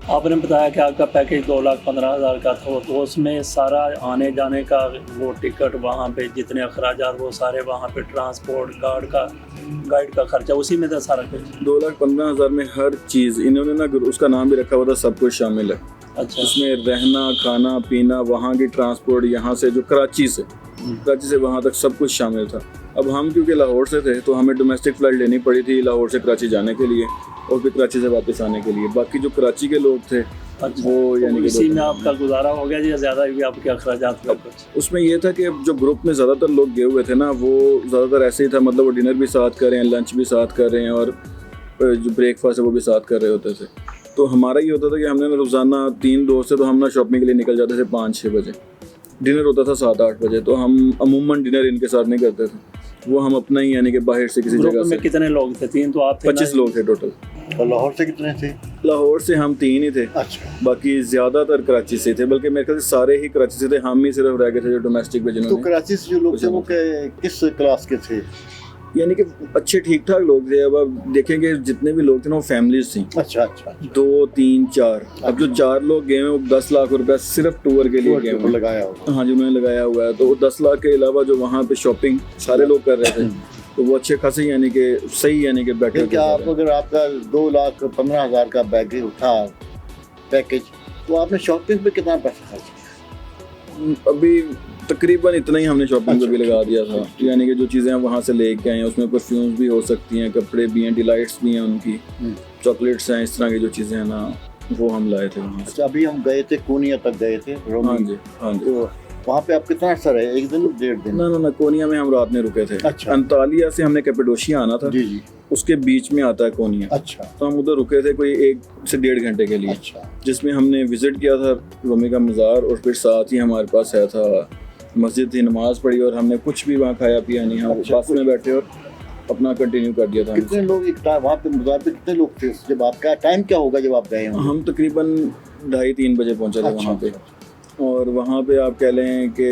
आपने बताया कि आपका पैकेज 2,15,000 का था, तो उसमें सारा आने जाने का वो टिकट, वहाँ पे जितने अखराजात वो सारे, वहाँ पे ट्रांसपोर्ट, गाइड का खर्चा उसी में था सारा कुछ। 2,15,000 में हर चीज़ इन्होंने ना उसका नाम भी रखा हुआ था, सब कुछ शामिल है। अच्छा। उसमें रहना, खाना पीना, वहाँ की ट्रांसपोर्ट, यहाँ से जो कराची से वहाँ तक सब कुछ शामिल था। अब हम क्योंकि लाहौर से थे तो हमें डोमेस्टिक फ़्लाइट लेनी पड़ी थी लाहौर से कराची जाने के लिए और फिर कराची से वापस आने के लिए। बाकी जो कराची के लोग थे वो यानी कि इसी में आपका गुजारा हो गया या ज़्यादा भी आपके अखराजात का कुछ? उसमें ये था कि जो ग्रुप में ज़्यादातर लोग गए हुए थे ना, वो ज़्यादातर ऐसे ही था, मतलब वो डिनर भी साथ कर रहे हैं, लंच भी साथ कर रहे हैं और जो ब्रेकफास्ट है वो भी साथ कर रहे होते थे। तो हमारा ये होता था कि हमने रोज़ाना 3 दोस्त से तो हम ना शॉपिंग के लिए निकल जाते थे 5-6 बजे, डिनर होता था 7-8 बजे। तो हम अमूमन डिनर इनके साथ नहीं करते थे, वो हम अपना ही यानी कि बाहर से किसी जगह से। कितने लोग थे? 3 तो आप थे? 25 लोग थे टोटल। और लाहौर से कितने थे? लाहौर से हम 3 ही थे। अच्छा। बाकी ज़्यादातर कराची से थे, बल्कि मेरे ख्याल से सारे ही कराची से थे, हम ही सिर्फ रह गए थे जो डोमेस्टिक पे जिन्होंने। तो कराची से जो लोग थे वो किस क्लास के थे? यानी कि अच्छे ठीक ठाक लोग थे। अब आप देखेंगे जितने भी लोग थे ना वो फैमिलीज थी। अच्छा अच्छा। 2, 3, 4। अब जो 4 लोग गए हैं वो 10 लाख रुपए सिर्फ टूर के लिए गए हैं, लगाया हुआ। हाँ जी, उन्होंने लगाया हुआ है। तो वो 10 लाख के अलावा जो वहाँ पे शॉपिंग सारे लोग कर रहे थे तो वो अच्छे खासे यानी कि सही यानी कि बेटर। क्या आप अगर आपका 2,15,000 का बैगेज था पैकेज, तो आपने शॉपिंग पे कितना पैसा खर्च किया? अभी तकरीबन इतना ही हमने शॉपिंग पे भी लगा दिया था। यानी कि जो चीज़ें हम वहाँ से लेके आए हैं उसमें परफ्यूम्स भी हो सकती हैं, कपड़े भी हैं, डिलाइट्स भी हैं उनकी, चॉकलेट्स हैं, इस तरह की जो चीज़ें हैं ना वो हम लाए थे वहाँ से। अच्छा, अभी हम गए थे कोनिया तक गए थे। हाँ जी, हाँ जी। तो वहाँ पे आप कितना अर्सा रहे? 1 दिन 1.5 दिन? ना कोनिया में हम रात में रुके थे। अच्छा। अंतालिया से हमने कैपेडोशिया आना था। जी जी। उसके बीच में आता है कोनिया। अच्छा। तो हम उधर रुके थे कोई 1 से 1.5 घंटे के लिए। अच्छा। जिसमें हमने विजिट किया था रोमी का मज़ार और फिर साथ ही हमारे पास है था मस्जिद थी, नमाज पढ़ी और हमने कुछ भी वहाँ खाया पिया नहीं। हम बस में बैठे और अपना कंटिन्यू कर दिया था। कितने लोग वहाँ पे मज़ार पे कितने लोग थे जब आपका टाइम क्या होगा जब आप गए? हम तकरीबन 2:30-3 बजे पहुँचे थे वहाँ पे। और वहाँ पे आप कह लें कि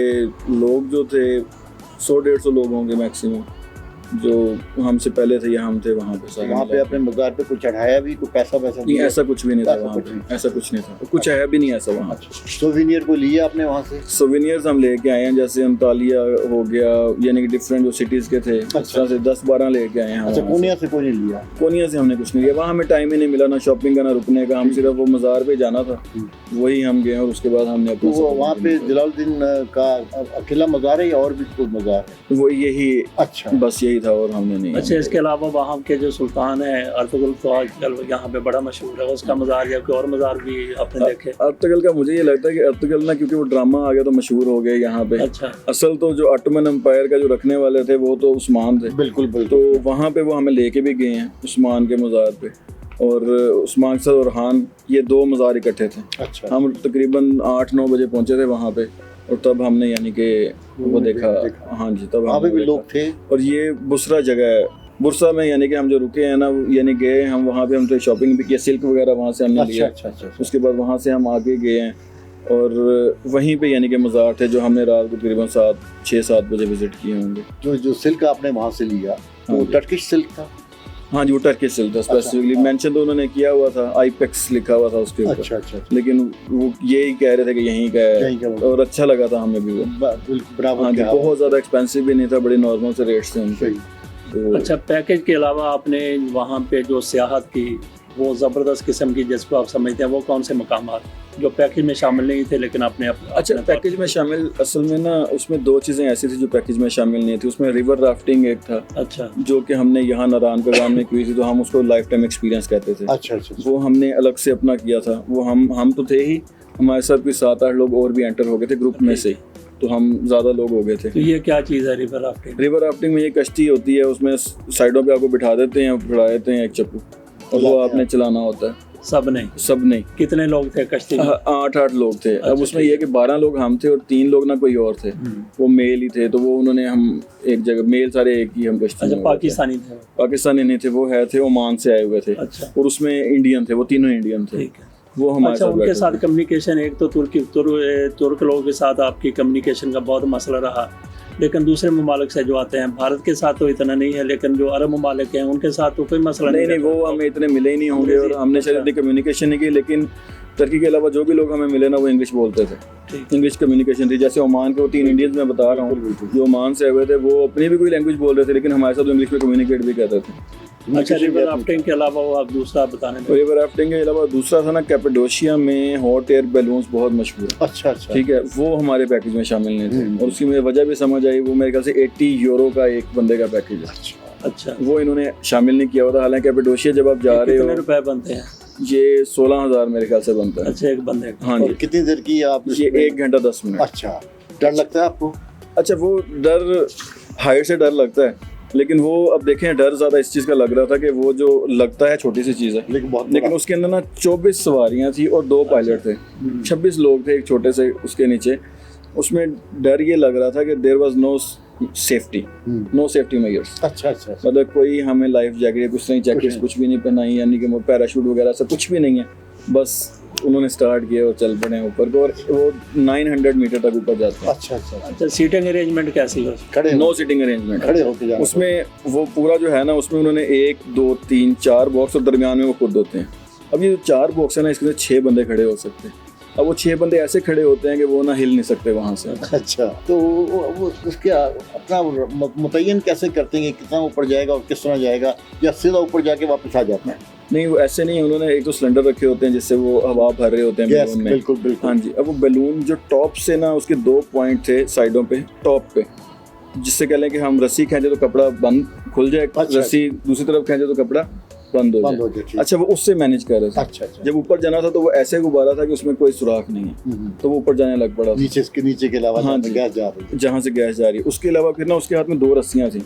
लोग जो थे 100-150 लोग होंगे मैक्सिमम, जो हमसे पहले थे या हम थे वहाँ पे सारे। वहाँ पे अपने मज़ार पे कुछ चढ़ाया भी, कोई पैसा नहीं, ऐसा कुछ भी नहीं था वहाँ पे, ऐसा कुछ नहीं था, कुछ है भी नहीं ऐसा वहाँ। सोविनियर को लिया आपने वहाँ से? सोविनियर्स हम लेके आए हैं, जैसे अंतालिया हो गया, यानी कि डिफरेंट जो सिटीज़ के थे इस तरह से 10-12 लेके आए हैं। अच्छा, कोनिया से कोई नहीं लिया? कोनिया से हमने कुछ नहीं लिया, वहाँ हमें टाइम ही नहीं मिला ना शॉपिंग का ना रुकने का। हम सिर्फ वो मज़ार पे जाना था, वही हम गए और उसके बाद हमने अपना। तो वहाँ पे जलालुद्दीन का अकेला मज़ार है या और भी कोई मज़ार है? वो यही, अच्छा, बस यही था और हमने नहीं। अच्छा, इसके अलावा वहाँ के जो सुल्तान है अर्तुगरुल, तो आजकल यहाँ पे बड़ा मशहूर है, उसका मज़ार या कोई और मज़ार भी आपने देखे? अर्तुगरुल का मुझे ये लगता है कि अर्तुगरुल ना क्योंकि वो ड्रामा आ गया तो मशहूर हो गया यहाँ पे। अच्छा। असल तो जो ऑटोमन एम्पायर का जो रखने वाले थे वो तो उस्मान थे। बिल्कुल बिल्कुल। तो वहाँ पे वो हमें लेके भी गए हैं उस्मान के मज़ार पे, और उस्मान के साथ ओरहान, ये 2 मज़ार इकट्ठे थे। अच्छा। हम तकरीबन 8-9 बजे पहुँचे थे वहाँ पे और तब हमने यानी कि वो देखा। हाँ जी, तब वहाँ पे भी लोग थे। और ये बुसरा जगह है, बुरसा में यानी कि हम जो रुके हैं ना, यानी गए हम वहाँ पे, हम तो शॉपिंग भी किया, सिल्क वगैरह वहाँ से हमने लिया। अच्छा। उसके बाद वहाँ से हम आगे गए हैं और वहीं पे यानी कि मज़ार थे जो हमने रात को तकरीबन 6-7 बजे विजिट किए होंगे। जो सिल्क आपने वहाँ से लिया वो टर्किश सिल्क था? हाँ जी, वो टर्किश सिल्क था। स्पेसिफिकली मेंशन तो उन्होंने किया हुआ था, आईपेक्स लिखा हुआ था उसके ऊपर। अच्छा। लेकिन वो यही कह रहे थे कि यहीं का है और अच्छा लगा था हमें भी वो। हाँ जी, बहुत ज़्यादा एक्सपेंसिव भी नहीं था, बड़े नॉर्मल से रेट्स थे उनके। अच्छा, पैकेज के अलावा आपने वहाँ पे जो सियाहत की वो ज़बरदस्त किस्म की, जिसको आप समझते हैं, वो कौन से मकामात जो पैकेज में शामिल नहीं थे लेकिन आपने अच्छा, पैकेज में शामिल असल में ना उसमें 2 चीज़ें ऐसी थी जो पैकेज में शामिल नहीं थी। उसमें रिवर राफ्टिंग एक था। अच्छा। जो कि हमने यहाँ नारायण प्रोग्राम में की थी, तो हम उसको लाइफ टाइम एक्सपीरियंस कहते थे। अच्छा। वो हमने अलग से अपना किया था। वो हम तो थे ही, हमारे साथ कोई 7-8 लोग और भी एंटर हो गए थे ग्रुप में से, तो हम ज़्यादा लोग हो गए थे। तो ये क्या चीज़ है रिवर राफ्टिंग? रिवर राफ्टिंग में ये कश्ती होती है, उसमें साइडों पे आपको बिठा देते हैं, फड़ा देते हैं एक चप्पू, और वो आपने चलाना होता है। सब नहीं? कितने लोग थे कश्ती में? 8 लोग थे। अब उसमें ये कि 12 लोग हम थे और 3 लोग ना कोई और थे, वो मेल ही थे। तो वो उन्होंने हम एक जगह मेल सारे एक ही हम कश्ती में। पाकिस्तानी थे? पाकिस्तानी नहीं थे, वो थे ओमान से आए हुए थे। अच्छा। और उसमें इंडियन थे, वो तीनों इंडियन थे। वो हमारे साथ उनके साथ कम्युनिकेशन, एक तो तुर्क लोगों के साथ आपकी कम्युनिकेशन का बहुत मसला रहा, लेकिन दूसरे ममालिक से जो आते हैं, भारत के साथ तो इतना नहीं है, लेकिन जो अरब ममालिक हैं उनके साथ तो कोई मसला नहीं वो हमें इतने मिले ही नहीं होंगे और हमने शायद इतनी कम्युनिकेशन नहीं की, लेकिन टर्की के अलावा जो भी लोग हमें मिले ना वो इंग्लिश बोलते थे, इंग्लिश कम्युनिकेशन थी। जैसे ओमान के वो 3 इंडियंस मैं बता रहा हूँ जो ओमान से हुए थे, वो अपनी भी कोई लैंग्वेज बोल रहे थे, लेकिन हमारे साथ इंग्लिश में कम्युनिकेट भी करते थे। अच्छा, रिवर राफ्टिंग के अलावा वो आप दूसरा बताने में? रिवर राफ्टिंग के अलावा दूसरा था ना, कैपेडोशिया में हॉट एयर बैलून्स बहुत मशहूर है। अच्छा, ठीक है, वो हमारे पैकेज में शामिल नहीं थे और उसकी मुझे वजह भी समझ आई। वो मेरे ख्याल से 80 यूरो का एक बंदे का पैकेज है। अच्छा, वो इन्होंने शामिल नहीं किया हुआ था। हालांकि कैपेडोशिया जब आप जा रहे हो, कितने रुपए बनते हैं? ये 16,000 मेरे ख्याल से बनता है। अच्छा, एक बंदे का? हाँ जी। कितनी देर की आप? ये 1 घंटा 10 मिनट। अच्छा, डर लगता है आपको? अच्छा, वो डर हाइट से डर लगता है, लेकिन वो अब देखें डर ज़्यादा इस चीज़ का लग रहा था कि वो जो लगता है छोटी सी चीज़ है, लेकिन उसके अंदर ना 24 सवारियाँ थी और 2 पायलट थे, 26 लोग थे एक छोटे से उसके नीचे। उसमें डर ये लग रहा था कि there was no safety measures. अच्छा, मतलब कोई हमें लाइफ जैकेट कुछ नहीं, जैकेट्स कुछ भी नहीं पहनाई, यानी कि वो पैराशूट वगैरह सब कुछ भी नहीं है। बस उन्होंने स्टार्ट किया और चल पड़े ऊपर को, और वो 900 मीटर तक ऊपर जाते हैं। अच्छा, सीटिंग अरेंजमेंट कैसी है? खड़े? नो सीटिंग अरेंजमेंट, खड़े होके जाना। उसमें वो पूरा जो है ना, उसमें उन्होंने 1 2 3 4 बॉक्स और दरमियान में वो खुद होते हैं। अब ये जो 4 बॉक्स है ना, इसके अंदर 6 बंदे खड़े हो सकते हैं। अब वो 6 बंदे ऐसे खड़े होते हैं कि वो ना हिल नहीं सकते वहाँ से। अच्छा, तो वो उसके अपना मुतय्यन कैसे करते हैं कि कितना ऊपर जाएगा और किस तरह जाएगा, या सीधा ऊपर जाके वापस आ जाता है? नहीं, वो ऐसे नहीं है। उन्होंने एक तो सिलेंडर रखे होते हैं जिससे वो हवा भर रहे होते हैं बैलून में। बिल्कुल। हाँ जी। अब वो बैलून जो टॉप से ना, उसके 2 पॉइंट थे साइडों पे, टॉप पे, जिससे कह लें कि हम रस्सी खींचे तो कपड़ा बंद खुल जाए, रस्सी दूसरी तरफ खींचे तो कपड़ा बंद हो जाए। अच्छा, वो उससे मैनेज कर रहे थे। अच्छा। जब ऊपर जाना था तो वो ऐसे गुब्बारा था कि उसमें कोई सुराख नहीं है, तो वो ऊपर जाने लग पड़ा। नीचे के अलावा हाँ, गैस जा रही है, जहाँ से गैस जा रही है। उसके अलावा फिर ना उसके हाथ में 2 रस्सियाँ थी,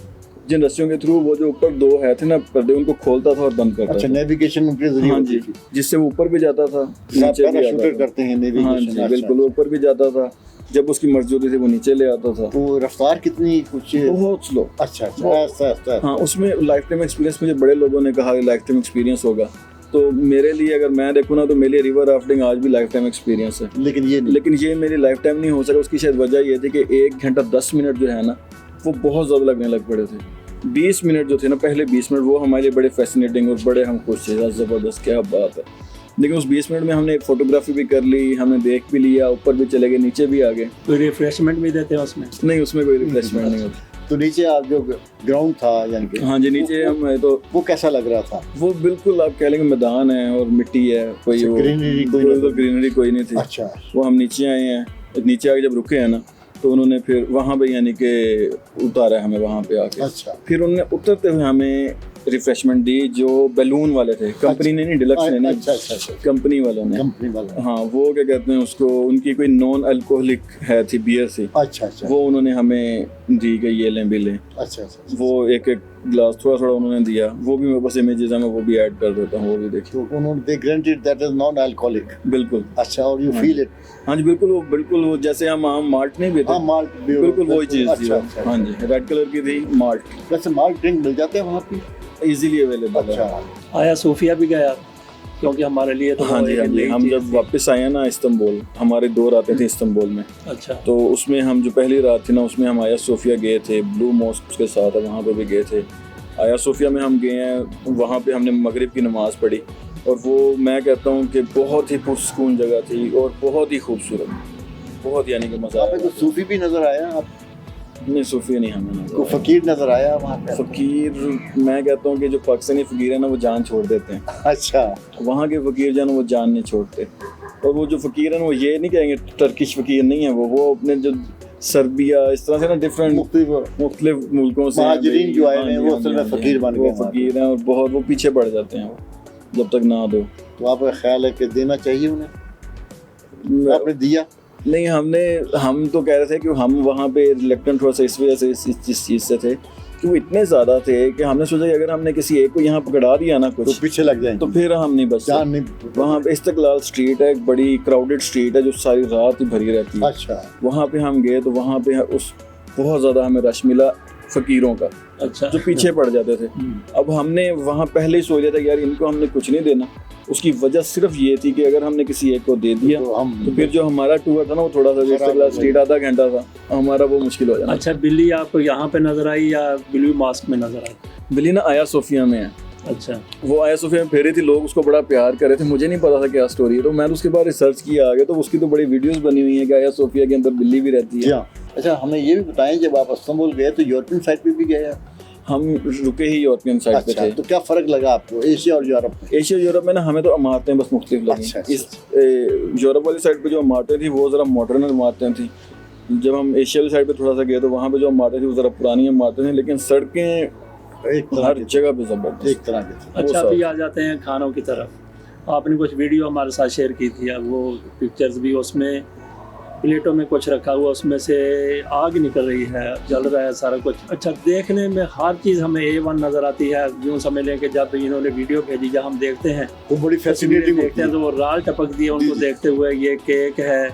जिन रस्सियों के थ्रू वो जो ऊपर 2 है थे ना पर्दे, उनको खोलता था और बंद करता था। अच्छा, नेविगेशन उनके जरिए? हाँ जी, जिससे वो ऊपर भी जाता था, नीचे भी आता था। करते हैं नेविगेशन? हाँ जी, बिल्कुल, ऊपर भी जाता था। जब उसकी मर्जी होती थी वो नीचे ले आता था। तो रफ्तार कितनी? कुछ बहुत स्लो। अच्छा। हाँ, उसमें लाइफ टाइम एक्सपीरियंस, मुझे बड़े लोगों ने कहा लाइफ टाइम एक्सपीरियंस होगा, तो मेरे लिए अगर मैं देखूँ ना, तो मेरे लिए रिवर राफ्टिंग आज भी लाइफ टाइम एक्सपीरियंस है। लेकिन ये मेरी लाइफ टाइम नहीं हो सका। उसकी शायद वजह ये थी कि 1 घंटा 10 मिनट जो है ना, वो बहुत ज़्यादा लगने लग पड़े थे। 20 मिनट जो थे ना, पहले 20 मिनट वो हमारे लिए बड़े फैसिनेटिंग और बड़े हम खुश थे, ज़बरदस्त, क्या बात है। लेकिन उस 20 मिनट में हमने फोटोग्राफी भी कर ली, हमने देख भी लिया, ऊपर भी चले गए, नीचे भी आ गए। कोई रिफ्रेशमेंट भी देते हैं उसमें? नहीं, उसमें कोई रिफ्रेशमेंट नहीं होती। तो नीचे आप जो ग्राउंड था, यानी कि हाँ जी, नीचे हम तो वो कैसा लग रहा था? वो बिल्कुल आप कह लेंगे मैदान है और मिट्टी है, कोई ग्रीनरी कोई नहीं थी। अच्छा। वो हम नीचे आए हैं, नीचे आके जब रुके हैं ना, तो उन्होंने फिर वहाँ पे यानी कि उतारा हमें वहाँ पे आके। अच्छा। फिर उन्होंने उतरते हुए हमें रिफ्रेशमेंट दी, जो बैलून वाले थे, कंपनी ने नहीं, डिलक्स ने नहीं, कंपनी वालों ने। हाँ, वो क्या कहते हैं उसको, उनकी कोई नॉन अल्कोहलिक है थी, बियर से। अच्छा। वो उन्होंने हमें दी गई, ये लें भी लें। अच्छा। वो एक ग्लास थोड़ा उन्होंने दिया, वो भी मेरे पास इमेजेस हैं, मैं वो भी ऐड कर देता हूँ, वो भी देखिए। उन्होंने they granted that is non alcoholic? बिल्कुल। अच्छा, और यू फील इट? हाँ जी, बिल्कुल वो जैसे हम माल्ट नहीं पीते। हाँ, माल्ट बिल्कुल वही चीज़ थी। हाँ जी, रेड कलर की थी माल्ट। वैसे माल्ट ड्रिंक मिल जाते हैं वहाँ पे? इजीली अवेलेबल है। आया सोफिया भी गया, क्योंकि हमारे लिए तो हाँ जी, हम जब वापस आए ना इस्तांबुल, हमारे 2 रातें थी इस्तांबुल में। अच्छा। तो उसमें हम जो पहली रात थी ना, उसमें हम आया सोफिया गए थे, ब्लू मॉस्क के साथ वहाँ पे भी गए थे। आया सोफिया में हम गए हैं, वहाँ पे हमने मगरिब की नमाज़ पढ़ी, और वो मैं कहता हूँ कि बहुत ही पुरसकून जगह थी और बहुत ही खूबसूरत, बहुत यानी कि मज़ा आया। सूफी भी नज़र आया आप? नहीं, सूफी नहीं हमें नजर। कोई फकीर नजर आया वहाँ पे? फकीर, मैं कहता हूँ कि जो पाकिस्तानी फकीर है ना, वो जान छोड़ देते हैं। अच्छा। वहाँ के फकीर जो है ना, वो जान नहीं छोड़ते। और वो जो फकीर है ना, वो ये नहीं कहेंगे टर्किश फकीर नहीं है, वो अपने जो सर्बिया इस तरह से ना डिफरेंट मुख्तलिफ मुल्कों से महाजिरीन जो आए हैं, वो असल में फकीर बन गए। वो फकीर हैं और बहुत वो पीछे पड़ जाते हैं जब तक ना दो। तो आपका ख्याल है कि देना चाहिए उन्हें? आपने दिया? नहीं, हम तो कह रहे थे कि हम वहाँ पे रिलेक्टेंट थोड़ा सा इस वजह से इस चीज़ से थे कि वो इतने ज़्यादा थे कि हमने सोचा कि अगर हमने किसी एक को यहाँ पकड़ा दिया ना कुछ, तो पीछे लग जाएंगे, तो फिर हम नहीं बच सकते। वहाँ पे इस्तिकलाल स्ट्रीट है, एक बड़ी क्राउडेड स्ट्रीट है जो सारी रात ही भरी रहती है। अच्छा। वहाँ पे हम गए तो वहाँ पे उस बहुत ज़्यादा हमें रश मिला फकीरों का। अच्छा। जो पीछे पड़ जाते थे। अब हमने वहाँ पहले ही सोच लिया था कि यार इनको हमने कुछ नहीं देना, उसकी वजह सिर्फ ये थी कि अगर हमने किसी एक को दे दिया तो तो फिर जो हमारा टूर था ना वो थोड़ा सा जैसे स्ट्रीट आधा घंटा था, हमारा वो मुश्किल हो जाना। अच्छा, बिल्ली आपको यहाँ पे नजर आई या ब्लू मॉस्क में नजर आई? बिल्ली ना आया सोफिया में है। अच्छा, वो आया सोफिया में फेरी थी, लोग उसको बड़ा प्यार कर रहे थे, मुझे नहीं पता था क्या स्टोरी है, तो मैंने उसके बाद रिसर्च किया आगे, तो उसकी तो बड़ी वीडियोस बनी हुई हैं कि आया सोफिया के अंदर बिल्ली भी रहती है। अच्छा, हमें ये भी बताएं जब आप इस्तांबुल गए तो यूरोपियन साइड पे भी गए? हम रुके ही यूरोपियन साइड पे थे। तो क्या फ़र्क लगा आपको एशिया और यूरोप में? एशिया यूरोप में ना हमें तो इमारतें बस मुख्तलिफ लगी। इस यूरोप वाली साइड पे जो इमारतें थी वो ज़रा मॉडर्न इमारतें थी। जब हम एशिया वाली साइड पे थोड़ा सा गए तो वहाँ पे जो इमारतें थी वो ज़रा पुरानी इमारतें थी, लेकिन सड़कें हर जगह पे जबरदस्त एक तरह के। अच्छा, अभी आ जाते हैं खानों की तरफ। आपने कुछ वीडियो हमारे साथ शेयर की थी, अब वो पिक्चर्स भी, उसमें प्लेटों में कुछ रखा हुआ, उसमें से आग निकल रही है, जल रहा है सारा कुछ। अच्छा, देखने में हर चीज़ हमें A1 नज़र आती है। यूँ समझ लें कि जब इन्होंने वीडियो भेजी, जब हम देखते हैं वो बड़ी फैसिनेटिंग देखते हैं तो वो राल टपक दी है उनको देखते हुए। ये केक है,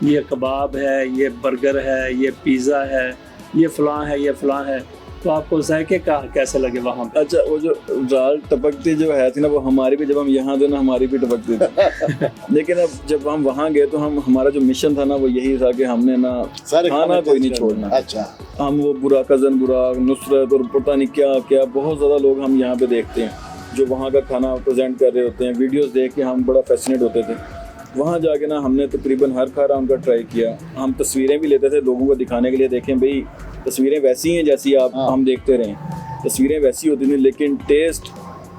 ये कबाब है, ये बर्गर है, ये पिज़्ज़ा है, ये फ़लाँ है, ये फ़लाँ है। तो आपको जायके का कैसे लगे वहाँ पे? अच्छा, वो जो राल टपकती जो है थी ना, वो हमारी भी, जब हम यहाँ थे ना हमारी भी टपकती थी। लेकिन अब जब हम वहाँ गए तो हमारा जो मिशन था ना वो यही था कि हमने ना खाना कोई नहीं छोड़ना। अच्छा, हम वो बुराक, कज़न बुराक, नुसरत और पता नहीं क्या क्या बहुत ज़्यादा लोग हम यहाँ पे देखते हैं जो वहाँ का खाना प्रेजेंट कर रहे होते हैं। वीडियोस देख के हम बड़ा फैसिनेट होते थे। वहाँ जाके ना हमने तकरीबन हर खाना उनका ट्राई किया। हम तस्वीरें भी लेते थे लोगों को दिखाने के लिए, देखें भाई तस्वीरें वैसी हैं जैसी आप हम देखते रहें, तस्वीरें वैसी होती थी, लेकिन टेस्ट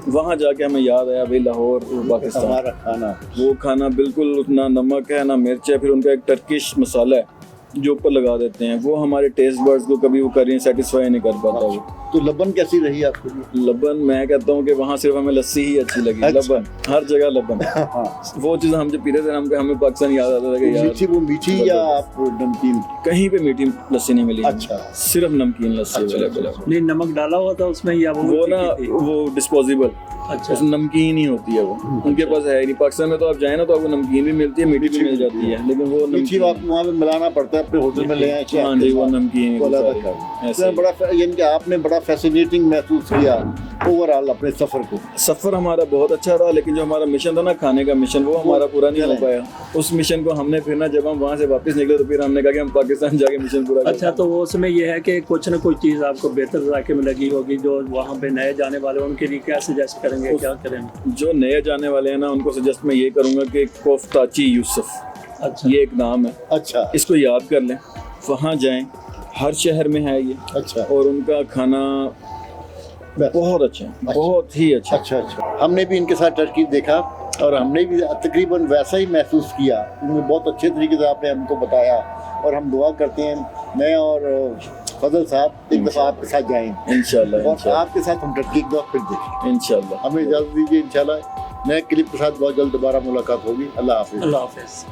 वहाँ जाके हमें याद आया भाई लाहौर पाकिस्तान, हमारा खाना, वो खाना बिल्कुल ना नमक है ना मिर्च है, फिर उनका एक टर्किश मसाला है जो ऊपर लगा देते हैं, वो हमारे टेस्ट बर्ड्स को कभी वो करें सेटिस्फाई नहीं कर पाता। वो तो लबन कैसी रही आपको? लबन मैं कहता हूँ कि वहाँ सिर्फ हमें लस्सी ही अच्छी लगी। लबन हर जगह लबन। वो चीज़ हम जब पीते थे हमें पाकिस्तान याद आता था कि यार मीठी, वो मीठी या आप नमकीन? कहीं पे मीठी लस्सी नहीं मिली। अच्छा, सिर्फ नमकीन लस्सी अवेलेबल है। नहीं, नमक डाला हुआ था उसमें या वो ना वो डिस्पोजेबल, अच्छा, उसमें नमकीन ही होती है वो। उनके पास है नहीं। पाकिस्तान में तो आप जाए ना तो आपको नमकीन भी मिलती है, मीठी भी मिल जाती है, लेकिन वो मीठी आपको वहाँ पे मिलाना पड़ता है, अपने होटल में ले आए। हाँ जी, वो नमकीन ऐसे बड़ा, यानी कि आपने बड़ा फैसिनेटिंग महसूस किया ओवरऑल अपने सफ़र को? सफ़र हमारा बहुत अच्छा रहा, लेकिन जो हमारा मिशन था ना खाने का मिशन, वो हमारा पूरा नहीं हो पाया। उस मिशन को हमने फिर ना जब हम वहाँ से वापस निकले तो फिर हमने कहा कि हम पाकिस्तान जाके मिशन पूरा। अच्छा, तो वो उसमें ये है कि कुछ ना कुछ चीज़ आपको बेहतर जाके में लगी होगी जो वहाँ पे नए जाने वाले उनके लिए क्या सजेस्ट करेंगे, क्या करेंगे? जो नए जाने वाले हैं ना उनको सजेस्ट मैं ये करूँगा कि कोफ्ताची यूसुफ, अच्छा, ये एक नाम है। अच्छा, इसको याद कर लें, वहाँ जाएं, हर शहर में है ये। अच्छा, और उनका खाना बहुत अच्छा है, बहुत ही अच्छा। अच्छा, हमने भी इनके साथ टर्की देखा और हमने भी तकरीबन वैसा ही महसूस किया। उन्होंने बहुत अच्छे तरीके से आपने हमको बताया और हम दुआ करते हैं मैं और फजल साहब एक दफ़ा आपके साथ जाएंगे इंशाल्लाह। और आपके साथ हम टर्की एक दफ़ा फिर देखें इंशाल्लाह। हमें इजाज़त दीजिए। इंशाल्लाह नए क्लिप के साथ बहुत जल्द दोबारा मुलाकात होगी। अल्लाह हाफिज़। अल्लाह हाफिज़।